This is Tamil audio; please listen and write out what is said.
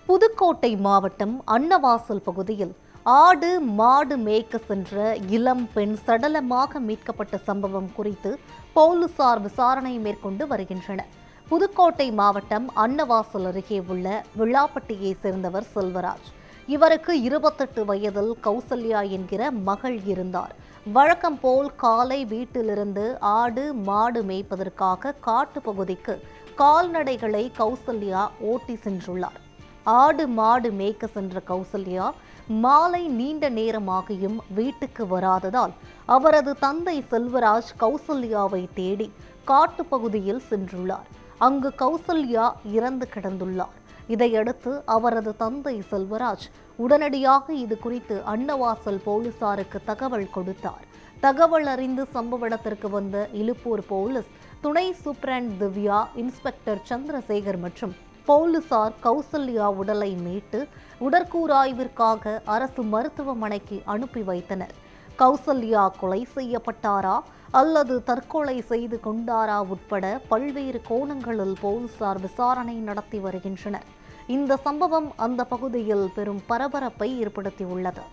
புதுக்கோட்டை மாவட்டம் அன்னவாசல் பகுதியில் ஆடு மாடு மேய்க்க சென்ற இளம் பெண் சடலமாக மீட்கப்பட்ட சம்பவம் குறித்து போலீசார் விசாரணை மேற்கொண்டு வருகின்றனர். புதுக்கோட்டை மாவட்டம் அன்னவாசல் அருகே உள்ள விளாப்பட்டியை சேர்ந்தவர் செல்வராஜ். இவருக்கு 28 வயதில் கௌசல்யா என்கிற மகள் இருந்தார். வழக்கம் போல் காலை வீட்டிலிருந்து ஆடு மாடு மேய்ப்பதற்காக காட்டு பகுதிக்கு கால்நடைகளை கௌசல்யா ஓட்டி சென்றுள்ளார். ஆடு மாடு மேய்க்க சென்ற கௌசல்யா மாலை நீண்ட நேரமாகியும் வீட்டுக்கு வராததால் அவரது தந்தை செல்வராஜ் கௌசல்யாவை தேடி காட்டுப்பகுதியில் சென்றுள்ளார். அங்கு கௌசல்யா இறந்து கிடந்துள்ளார். இதையடுத்து அவரது தந்தை செல்வராஜ் உடனடியாக இது குறித்து அன்னவாசல் போலீசாருக்கு தகவல் கொடுத்தார். தகவல் அறிந்து சம்பவ இடத்திற்கு வந்த இலுப்பூர் போலீஸ் துணை சூப்பரண்ட் திவ்யா, இன்ஸ்பெக்டர் சந்திரசேகர் மற்றும் போலீசார் கௌசல்யா உடலை மீட்டு உடற்கூறாய்விற்காக அரசு மருத்துவமனைக்கு அனுப்பி வைத்தனர். கௌசல்யா கொலை செய்யப்பட்டாரா அல்லது தற்கொலை செய்து கொண்டாரா உட்பட பல்வேறு கோணங்களில் போலீசார் விசாரணை நடத்தி வருகின்றனர். இந்த சம்பவம் அந்த பகுதியில் பெரும் பரபரப்பை ஏற்படுத்தியுள்ளது.